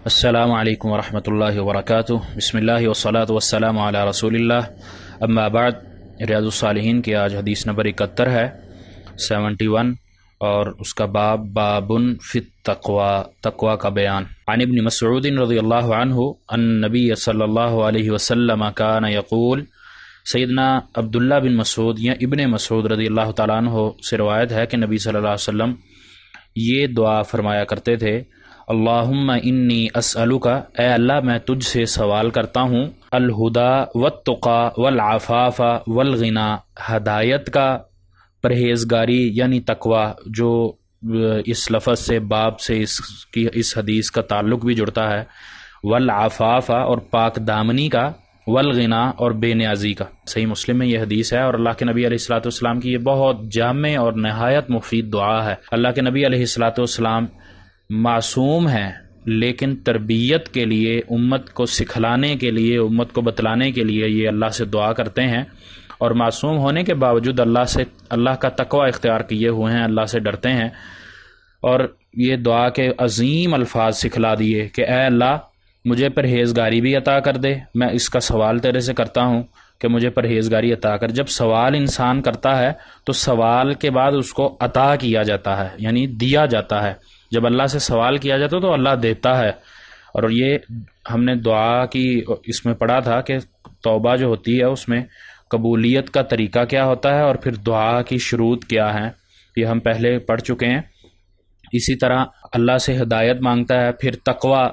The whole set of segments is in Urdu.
السلام علیکم ورحمۃ اللہ وبرکاتہ۔ بسم اللہ والصلاۃ والسلام علی رسول اللہ، اما بعد۔ ریاض الصالحین کی آج حدیث نمبر 71 ہے، 71، اور اس کا باب فی التقوی، تقوی کا بیان۔ عن ابن مسعود رضی اللہ عنہ ان نبی صلی اللہ علیہ وسلم کان یقول، سیدنا عبداللہ بن مسعود یا ابن مسعود رضی اللہ تعالیٰ عنہ سے روایت ہے کہ نبی صلی اللہ علیہ وسلم یہ دعا فرمایا کرتے تھے، اللہم انی اسألک، اے اللہ میں تجھ سے سوال کرتا ہوں، الہدی والتقی والعفاف والغنی، ہدایت کا، پرہیزگاری یعنی تقوی، جو اس لفظ سے، باب سے اس حدیث کا تعلق بھی جڑتا ہے، والعفاف اور پاک دامنی کا، والغنی اور بے نیازی کا۔ صحیح مسلم میں یہ حدیث ہے، اور اللہ کے نبی علیہ الصلوۃ والسلام کی یہ بہت جامع اور نہایت مفید دعا ہے۔ اللہ کے نبی علیہ الصلوۃ والسلام معصوم ہیں، لیکن تربیت کے لیے، امت کو سکھلانے کے لیے، امت کو بتلانے کے لیے یہ اللہ سے دعا کرتے ہیں، اور معصوم ہونے کے باوجود اللہ کا تقوی اختیار کیے ہوئے ہیں، اللہ سے ڈرتے ہیں، اور یہ دعا کے عظیم الفاظ سکھلا دیے کہ اے اللہ مجھے پرہیزگاری بھی عطا کر دے، میں اس کا سوال تیرے سے کرتا ہوں کہ مجھے پرہیزگاری عطا کر۔ جب سوال انسان کرتا ہے تو سوال کے بعد اس کو عطا کیا جاتا ہے، یعنی دیا جاتا ہے۔ جب اللہ سے سوال کیا جاتا ہے تو اللہ دیتا ہے، اور یہ ہم نے دعا کی اس میں پڑھا تھا کہ توبہ جو ہوتی ہے اس میں قبولیت کا طریقہ کیا ہوتا ہے، اور پھر دعا کی شروط کیا ہیں، یہ ہم پہلے پڑھ چکے ہیں۔ اسی طرح اللہ سے ہدایت مانگتا ہے، پھر تقوی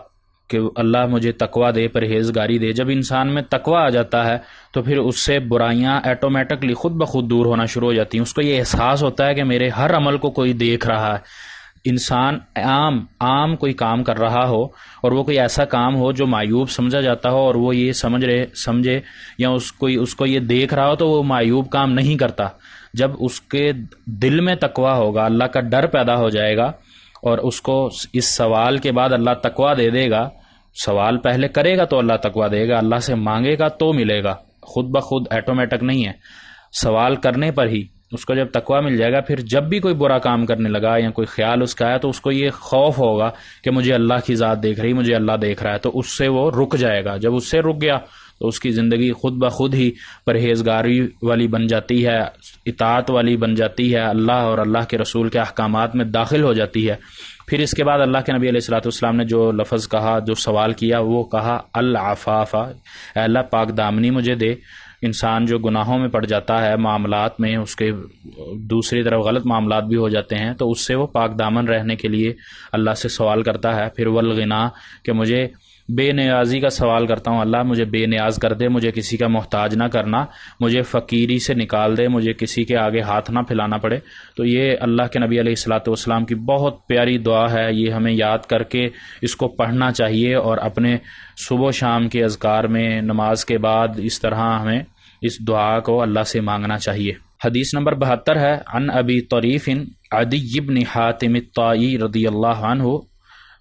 کہ اللہ مجھے تقوی دے، پرہیزگاری دے۔ جب انسان میں تقوی آ جاتا ہے تو پھر اس سے برائیاں ایٹومیٹکلی خود بخود دور ہونا شروع ہو جاتی ہیں۔ اس کو یہ احساس ہوتا ہے کہ میرے ہر عمل کو کوئی دیکھ رہا ہے۔ انسان عام کوئی کام کر رہا ہو، اور وہ کوئی ایسا کام ہو جو معیوب سمجھا جاتا ہو، اور وہ یہ سمجھے یا اس کو یہ دیکھ رہا ہو، تو وہ معیوب کام نہیں کرتا۔ جب اس کے دل میں تقوی ہوگا، اللہ کا ڈر پیدا ہو جائے گا، اور اس کو اس سوال کے بعد اللہ تقوی دے دے گا۔ سوال پہلے کرے گا تو اللہ تقوی دے گا، اللہ سے مانگے گا تو ملے گا، خود بخود ایٹومیٹک نہیں ہے۔ سوال کرنے پر ہی اس کو جب تقوی مل جائے گا، پھر جب بھی کوئی برا کام کرنے لگا یا کوئی خیال اس کا آیا تو اس کو یہ خوف ہوگا کہ مجھے اللہ کی ذات دیکھ رہی، مجھے اللہ دیکھ رہا ہے، تو اس سے وہ رک جائے گا۔ جب اس سے رک گیا تو اس کی زندگی خود بخود ہی پرہیزگاری والی بن جاتی ہے، اطاعت والی بن جاتی ہے، اللہ اور اللہ کے رسول کے احکامات میں داخل ہو جاتی ہے۔ پھر اس کے بعد اللہ کے نبی علیہ الصلوۃ والسلام نے جو لفظ کہا، جو سوال کیا، وہ کہا العفاف، اے اللہ پاک دامنی مجھے دے۔ انسان جو گناہوں میں پڑ جاتا ہے، معاملات میں اس کے دوسری طرف غلط معاملات بھی ہو جاتے ہیں، تو اس سے وہ پاک دامن رہنے کے لیے اللہ سے سوال کرتا ہے۔ پھر والغنا، کہ مجھے بے نیازی کا سوال کرتا ہوں، اللہ مجھے بے نیاز کر دے، مجھے کسی کا محتاج نہ کرنا، مجھے فقیری سے نکال دے، مجھے کسی کے آگے ہاتھ نہ پھیلانا پڑے۔ تو یہ اللہ کے نبی علیہ الصلوۃ والسلام کی بہت پیاری دعا ہے، یہ ہمیں یاد کر کے اس کو پڑھنا چاہیے، اور اپنے صبح و شام کے اذکار میں، نماز کے بعد اس طرح ہمیں اس دعا کو اللہ سے مانگنا چاہیے۔ حدیث نمبر 72 ہے، عن ابی طریف عدی بن حاتم الطائی رضی اللہ عنہ،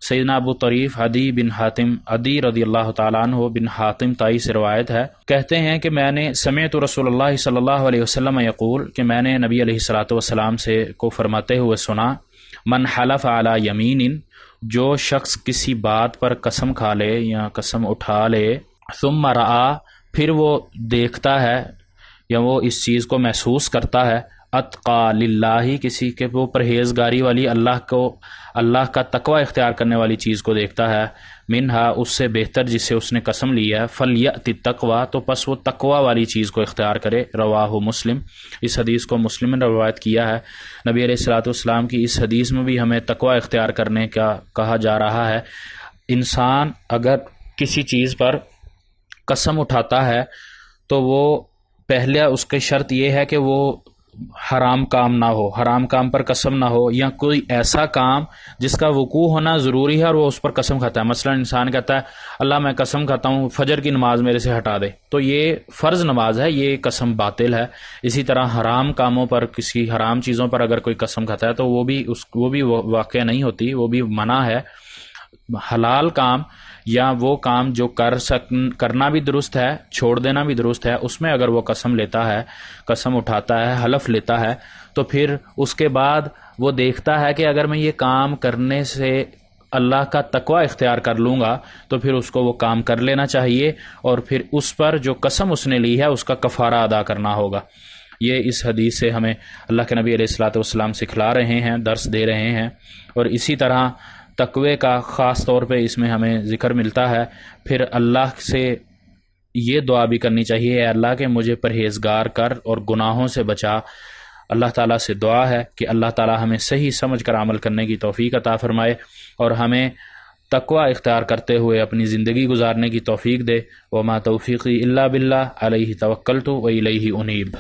سیدنا ابو طریف عدی بن حاتم، عدی رضی اللہ تعالیٰ عنہ بن حاتم طائی سے روایت ہے، کہتے ہیں کہ میں نے سمعت رسول اللہ صلی اللہ علیہ وسلم یقول، کہ میں نے نبی علیہ الصلوۃ والسلام سے کو فرماتے ہوئے سنا، من حلف علی یمین، جو شخص کسی بات پر قسم کھا لے یا قسم اٹھا لے، ثم رعا، پھر وہ دیکھتا ہے یا وہ اس چیز کو محسوس کرتا ہے، اتقى للہ، کسی کے وہ پرہیزگاری والی، اللہ کا تقوی اختیار کرنے والی چیز کو دیکھتا ہے، منہا، اس سے بہتر جس سے اس نے قسم لی ہے، فلیأت التقوی، تو پس وہ تقوی والی چیز کو اختیار کرے۔ رواہ مسلم، اس حدیث کو مسلم نے روایت کیا ہے۔ نبی علیہ الصلوۃ والسلام کی اس حدیث میں بھی ہمیں تقوی اختیار کرنے کا کہا جا رہا ہے۔ انسان اگر کسی چیز پر قسم اٹھاتا ہے تو وہ پہلے اس کی شرط یہ ہے کہ وہ حرام کام نہ ہو، حرام کام پر قسم نہ ہو، یا کوئی ایسا کام جس کا وقوع ہونا ضروری ہے اور وہ اس پر قسم کھاتا ہے۔ مثلا انسان کہتا ہے اللہ میں قسم کھاتا ہوں فجر کی نماز میرے سے ہٹا دے، تو یہ فرض نماز ہے، یہ قسم باطل ہے۔ اسی طرح حرام کاموں پر، کسی حرام چیزوں پر اگر کوئی قسم کھاتا ہے تو وہ بھی واقع نہیں ہوتی، وہ بھی منع ہے۔ حلال کام یا وہ کام جو کرنا بھی درست ہے، چھوڑ دینا بھی درست ہے، اس میں اگر وہ قسم لیتا ہے، قسم اٹھاتا ہے، حلف لیتا ہے، تو پھر اس کے بعد وہ دیکھتا ہے کہ اگر میں یہ کام کرنے سے اللہ کا تقوی اختیار کر لوں گا تو پھر اس کو وہ کام کر لینا چاہیے، اور پھر اس پر جو قسم اس نے لی ہے اس کا کفارہ ادا کرنا ہوگا۔ یہ اس حدیث سے ہمیں اللہ کے نبی علیہ الصلوۃ والسلام سکھلا رہے ہیں، درس دے رہے ہیں، اور اسی طرح تقوی کا خاص طور پہ اس میں ہمیں ذکر ملتا ہے۔ پھر اللہ سے یہ دعا بھی کرنی چاہیے، اے اللہ کہ مجھے پرہیزگار کر اور گناہوں سے بچا۔ اللہ تعالیٰ سے دعا ہے کہ اللہ تعالیٰ ہمیں صحیح سمجھ کر عمل کرنے کی توفیق عطا فرمائے، اور ہمیں تقوی اختیار کرتے ہوئے اپنی زندگی گزارنے کی توفیق دے۔ وما توفیقی الا باللہ علیہ توکلت و الیہ انیب۔